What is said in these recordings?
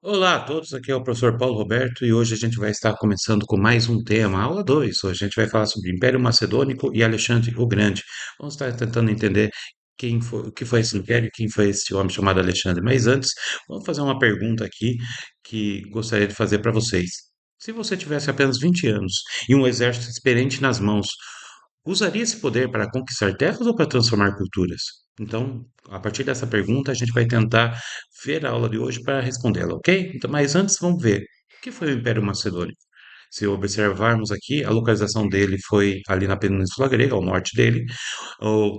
Olá a todos, aqui é o professor Paulo Roberto e hoje a gente vai estar começando com mais um tema, aula 2. Hoje a gente vai falar sobre Império Macedônico e Alexandre o Grande. Vamos estar tentando entender quem foi, o que foi esse império e quem foi esse homem chamado Alexandre. Mas antes, vamos fazer uma pergunta aqui que gostaria de fazer para vocês. Se você tivesse apenas 20 anos e um exército experiente nas mãos, usaria esse poder para conquistar terras ou para transformar culturas? Então, a partir dessa pergunta, a gente vai tentar ver a aula de hoje para respondê-la, ok? Então, mas antes, vamos ver. O que foi o Império Macedônico? Se observarmos aqui, a localização dele foi ali na Península Grega, ao norte dele.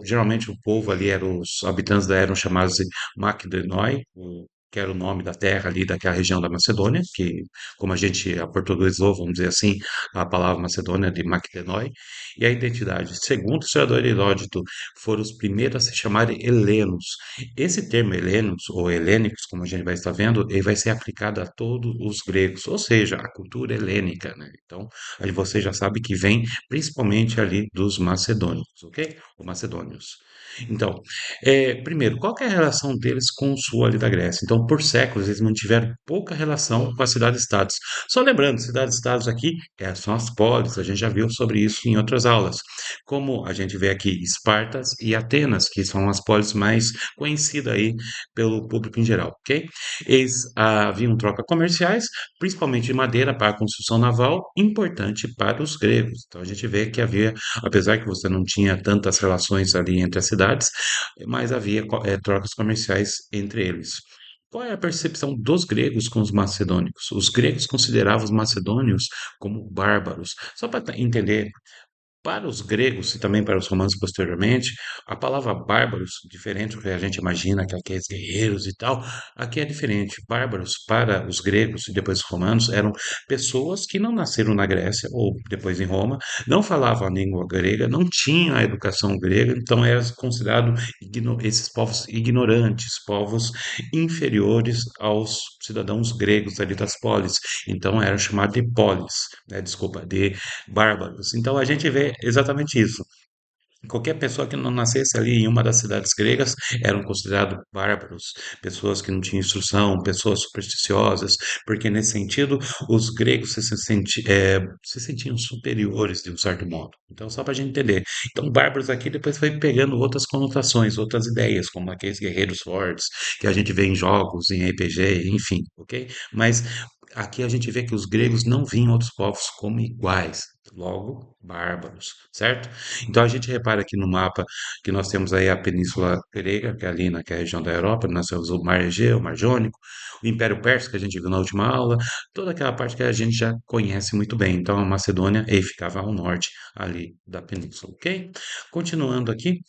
Geralmente o povo ali, os habitantes da eram chamados de Macedónios, que era o nome da terra ali daquela região da Macedônia, que como a gente aportuguesou, vamos dizer assim, a palavra Macedônia de Macedónia, e a identidade. Segundo o historiador Heródoto, foram os primeiros a se chamarem helenos. Esse termo helenos, ou helênicos, como a gente vai estar vendo, ele vai ser aplicado a todos os gregos, ou seja, a cultura helênica, né? Então, aí você já sabe que vem principalmente ali dos macedônicos, ok? Ou macedônios. Então, primeiro, qual que é a relação deles com o sul ali da Grécia? Então, por séculos, eles mantiveram pouca relação com as cidades-estados. Só lembrando, cidades-estados aqui são as polis, a gente já viu sobre isso em outras aulas. Como a gente vê aqui Espartas e Atenas, que são as polis mais conhecidas aí pelo público em geral, ok? Eles haviam trocas comerciais, principalmente de madeira para a construção naval, importante para os gregos. Então a gente vê que havia, apesar que você não tinha tantas relações ali entre as cidades, mas havia trocas comerciais entre eles. Qual é a percepção dos gregos com os macedônicos? Os gregos consideravam os macedônios como bárbaros. Só para entender, para os gregos e também para os romanos posteriormente, a palavra bárbaros, diferente do que a gente imagina, que aqueles guerreiros e tal, aqui é diferente. Bárbaros para os gregos e depois os romanos eram pessoas que não nasceram na Grécia ou depois em Roma, não falavam a língua grega, não tinham a educação grega, então eram considerados esses povos ignorantes, povos inferiores aos cidadãos gregos ali das polis. Então eram chamados de polis, né, desculpa, de bárbaros. Então a gente vê exatamente isso. Qualquer pessoa que não nascesse ali em uma das cidades gregas eram considerados bárbaros, pessoas que não tinham instrução, pessoas supersticiosas, porque nesse sentido os gregos se sentiam superiores de um certo modo. Então, só para a gente entender. Então, bárbaros aqui depois foi pegando outras conotações, outras ideias, como aqueles guerreiros fortes que a gente vê em jogos, em RPG, enfim, ok? Mas aqui a gente vê que os gregos não viam outros povos como iguais, logo bárbaros, certo? Então a gente repara aqui no mapa que nós temos aí a Península Grega, que é ali naquela região da Europa, nós temos o Mar Egeu, o Mar Jônico, o Império Persa, que a gente viu na última aula, toda aquela parte que a gente já conhece muito bem. Então a Macedônia ele ficava ao norte ali da península, ok? Continuando aqui,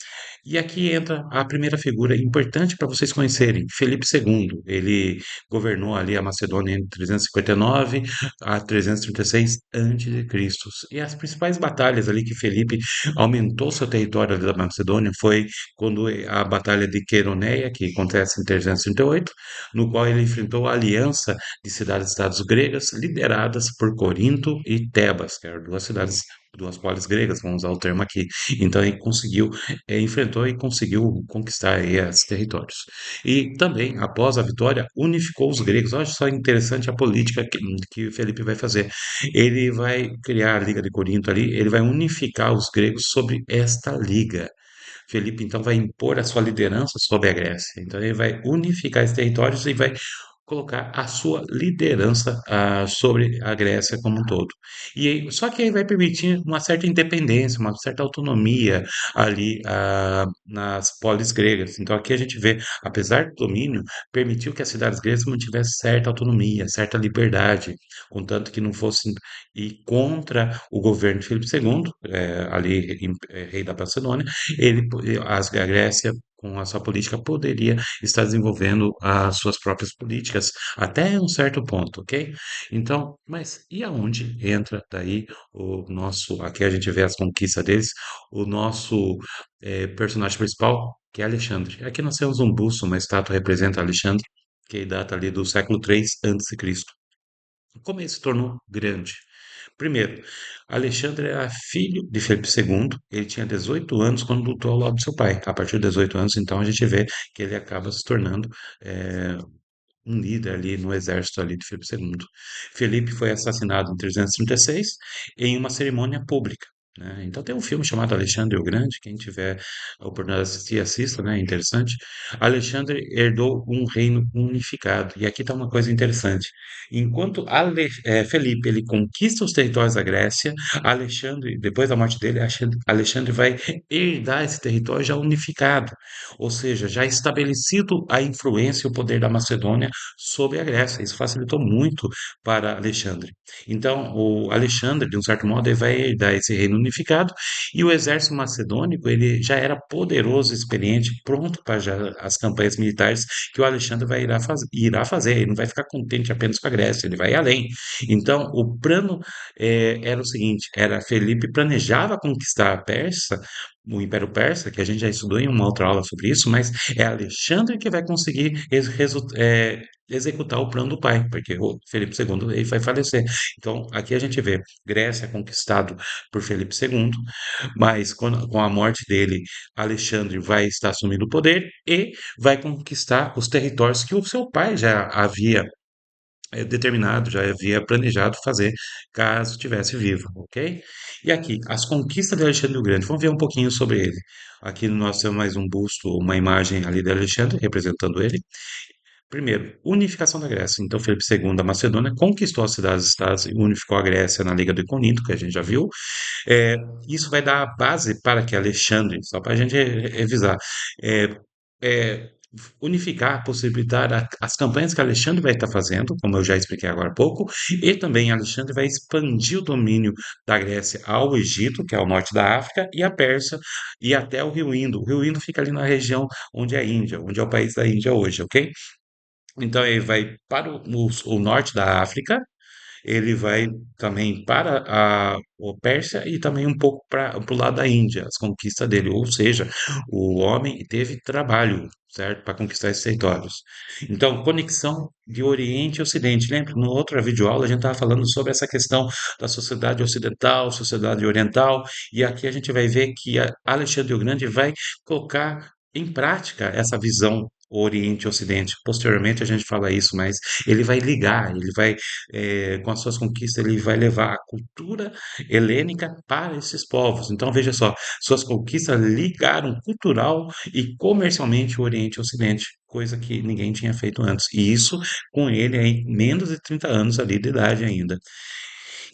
e aqui entra a primeira figura importante para vocês conhecerem, Felipe II. Ele governou ali a Macedônia entre 359 a 336 a.C. E as principais batalhas ali que Felipe aumentou seu território ali da Macedônia foi quando a Batalha de Queroneia, que acontece em 338, no qual ele enfrentou a aliança de cidades-estados gregas lideradas por Corinto e Tebas, que eram duas cidades, duas polis gregas, vamos usar o termo aqui. Então ele conseguiu, enfrentou e conseguiu conquistar aí esses territórios. E também, após a vitória, unificou os gregos. Olha só interessante a política que Felipe vai fazer. Ele vai criar a Liga de Corinto ali, ele vai unificar os gregos sobre esta liga. Felipe então vai impor a sua liderança sobre a Grécia. Então ele vai unificar esses territórios e vai colocar a sua liderança sobre a Grécia como um todo. Só que aí vai permitir uma certa independência, uma certa autonomia ali nas polis gregas. Então aqui a gente vê, apesar do domínio, permitiu que as cidades gregas mantivessem certa autonomia, certa liberdade, contanto que não fosse ir contra o governo de Filipe II, ali rei da Macedônia, a Grécia com a sua política poderia está desenvolvendo as suas próprias políticas até um certo ponto, ok? Então, mas e aonde entra daí o nosso, aqui a gente vê as conquistas deles, o nosso personagem principal, que é Alexandre. Aqui nós temos um busto, uma estátua que representa Alexandre, que data ali do século 3 a.C. Como ele se tornou grande? Primeiro, Alexandre era filho de Felipe II, ele tinha 18 anos quando lutou ao lado do seu pai. A partir de 18 anos, então, a gente vê que ele acaba se tornando um líder ali no exército ali de Filipe II. Felipe foi assassinado em 336 em uma cerimônia pública, né? Então tem um filme chamado Alexandre o Grande, quem tiver a oportunidade de assistir, assista, né? É interessante. Alexandre herdou um reino unificado. E aqui está uma coisa interessante. Enquanto Felipe ele conquista os territórios da Grécia, Alexandre, depois da morte dele, Alexandre vai herdar esse território já unificado, ou seja, já estabelecido a influência e o poder da Macedônia sobre a Grécia. Isso facilitou muito para Alexandre. Então, o Alexandre, de um certo modo, ele vai herdar esse reino unificado e o exército macedônico ele já era poderoso, experiente, pronto para as campanhas militares que o Alexandre irá fazer. Ele não vai ficar contente apenas com a Grécia, ele vai além. Então, o plano era o seguinte: era Felipe planejava conquistar a Pérsia, o Império Persa, que a gente já estudou em uma outra aula sobre isso, mas é Alexandre que vai conseguir executar o plano do pai, porque o Felipe II ele vai falecer. Então, aqui a gente vê Grécia conquistado por Felipe II, mas com a morte dele, Alexandre vai estar assumindo o poder e vai conquistar os territórios que o seu pai já havia determinado, já havia planejado fazer caso estivesse vivo, ok? E aqui, as conquistas de Alexandre o Grande, vamos ver um pouquinho sobre ele. Aqui nós temos mais um busto, uma imagem ali de Alexandre, representando ele. Primeiro, unificação da Grécia. Então, Felipe II da Macedônia conquistou as cidades-estados e unificou a Grécia na Liga do Iconito, que a gente já viu. É, isso vai dar a base para que Alexandre, só para a gente revisar, é, é, unificar, possibilitar as campanhas que Alexandre vai estar fazendo, como eu já expliquei agora há pouco, e também Alexandre vai expandir o domínio da Grécia ao Egito, que é o norte da África, e a Pérsia, e até o Rio Indo. O Rio Indo fica ali na região onde é a Índia, onde é o país da Índia hoje, ok? Então ele vai para o norte da África, ele vai também para a Pérsia e também um pouco para o lado da Índia, as conquistas dele. Ou seja, o homem teve trabalho, certo, para conquistar esses territórios. Então, conexão de Oriente e Ocidente. Lembra? No outra videoaula a gente estava falando sobre essa questão da sociedade ocidental, sociedade oriental, e aqui a gente vai ver que Alexandre o Grande vai colocar em prática essa visão Oriente e Ocidente. Posteriormente a gente fala isso, mas ele vai ligar, ele vai com as suas conquistas, ele vai levar a cultura helênica para esses povos. Então, veja só, suas conquistas ligaram cultural e comercialmente o Oriente e o Ocidente, coisa que ninguém tinha feito antes. E isso com ele em menos de 30 anos ali de idade ainda.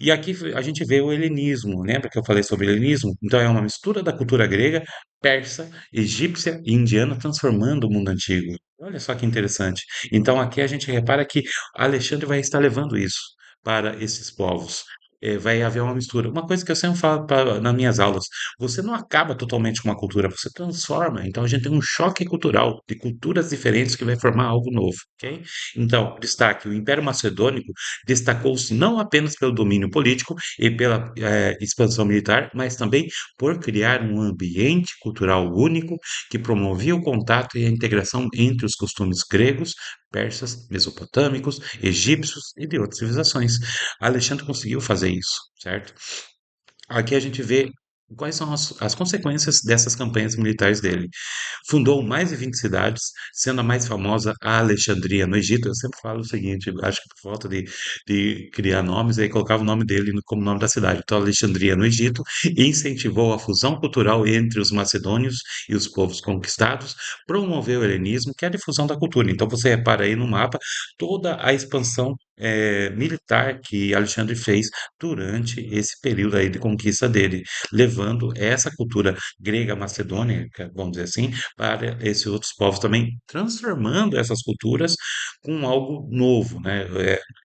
E aqui a gente vê o helenismo. Lembra que eu falei sobre o helenismo? Então é uma mistura da cultura grega, persa, egípcia e indiana transformando o mundo antigo. Olha só que interessante. Então aqui a gente repara que Alexandre vai estar levando isso para esses povos. Vai haver uma mistura. Uma coisa que eu sempre falo nas minhas aulas: você não acaba totalmente com uma cultura, você transforma. Então a gente tem um choque cultural de culturas diferentes que vai formar algo novo, ok? Então, destaque: o Império Macedônico destacou-se não apenas pelo domínio político e pela expansão militar, mas também por criar um ambiente cultural único que promovia o contato e a integração entre os costumes gregos, persas, mesopotâmicos, egípcios e de outras civilizações. Alexandre conseguiu fazer isso, certo? Aqui a gente vê quais são as consequências dessas campanhas militares dele. Fundou mais de 20 cidades, sendo a mais famosa a Alexandria, no Egito. Eu sempre falo o seguinte, acho que por falta de criar nomes, aí colocava o nome dele como nome da cidade. Então, Alexandria, no Egito, incentivou a fusão cultural entre os macedônios e os povos conquistados, promoveu o helenismo, que é a difusão da cultura. Então, você repara aí no mapa toda a expansão militar que Alexandre fez durante esse período aí de conquista dele, levando essa cultura grega macedônica, vamos dizer assim, para esses outros povos também, transformando essas culturas com algo novo, né?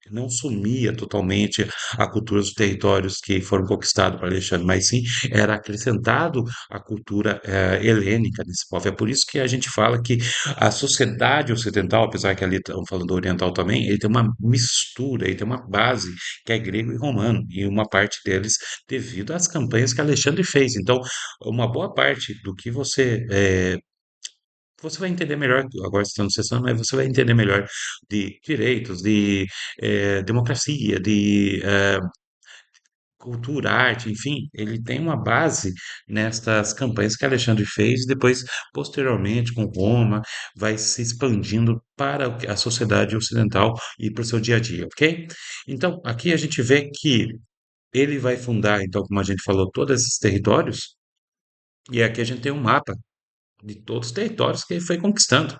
Não sumia totalmente a cultura dos territórios que foram conquistados por Alexandre, mas sim era acrescentado a cultura helênica desse povo. É por isso que a gente fala que a sociedade ocidental, apesar que ali estamos falando oriental também, ele tem uma mistura, ele tem uma base que é grego e romano, e uma parte deles devido às campanhas que Alexandre fez. Então, uma boa parte do que você vai entender melhor, agora estando sessão, mas você vai entender melhor de direitos, de democracia, de cultura, arte, enfim, ele tem uma base nestas campanhas que Alexandre fez, e depois, posteriormente, com Roma, vai se expandindo para a sociedade ocidental e para o seu dia a dia, ok? Então, aqui a gente vê que ele vai fundar, então, como a gente falou, todos esses territórios, e aqui a gente tem um mapa de todos os territórios que ele foi conquistando.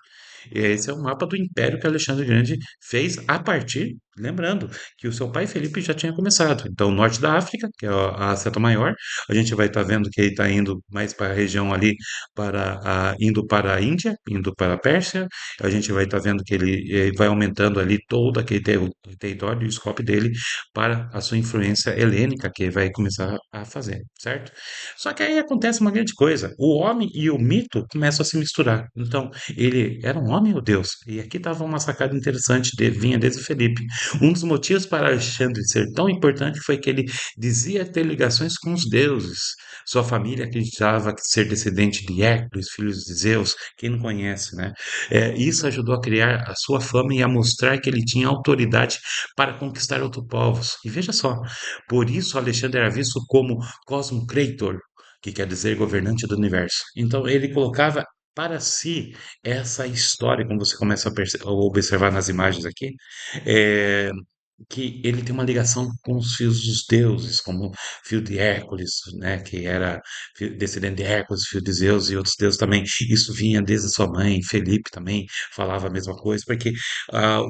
E esse é o mapa do império que Alexandre Grande fez a partir, lembrando que o seu pai Felipe já tinha começado. Então, o norte da África, que é a seta maior, a gente vai estar vendo que ele está indo mais para a região ali, indo para a Índia, indo para a Pérsia. A gente vai estar vendo que ele vai aumentando ali todo aquele território e o escopo dele para a sua influência helênica, que ele vai começar a fazer, certo? Só que aí acontece uma grande coisa: o homem e o mito começam a se misturar. Então, ele era um homem ou Deus? E aqui estava uma sacada interessante, vinha desde Felipe. Um dos motivos para Alexandre ser tão importante foi que ele dizia ter ligações com os deuses. Sua família acreditava que ser descendente de Hércules, filhos de Zeus, quem não conhece, né? Isso ajudou a criar a sua fama e a mostrar que ele tinha autoridade para conquistar outros povos. E veja só, por isso Alexandre era visto como Cosmocrator, que quer dizer governante do universo. Então ele colocava para si essa história, como você começa a observar nas imagens aqui, é, que ele tem uma ligação com os fios dos deuses, como fio de Hércules, né, que era descendente de Hércules, fio de Zeus e outros deuses também. Isso vinha desde sua mãe, Felipe também falava a mesma coisa, porque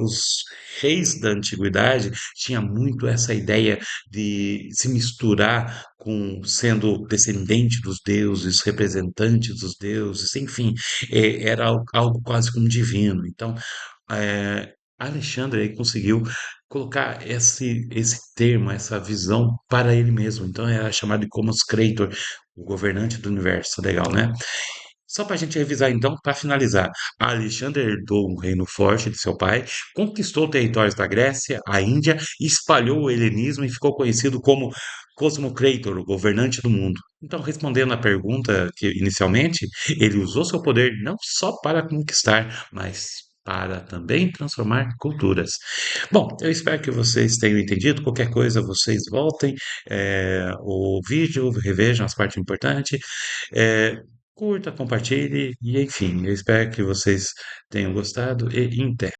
os reis da antiguidade tinham muito essa ideia de se misturar com sendo descendente dos deuses, representante dos deuses, enfim, era algo quase como divino. Então, Alexandre aí conseguiu colocar esse termo, essa visão para ele mesmo. Então é chamado de Commons Creator, o governante do universo. Legal, né? Só para a gente revisar então, para finalizar, Alexandre herdou um reino forte de seu pai, conquistou territórios da Grécia, a Índia, espalhou o helenismo e ficou conhecido como Cosmocrator, o governante do mundo. Então, respondendo à pergunta que inicialmente, ele usou seu poder não só para conquistar, mas para também transformar culturas. Bom, eu espero que vocês tenham entendido. Qualquer coisa, vocês voltem o vídeo, revejam as partes importantes. É, curta, compartilhe e enfim, eu espero que vocês tenham gostado e até.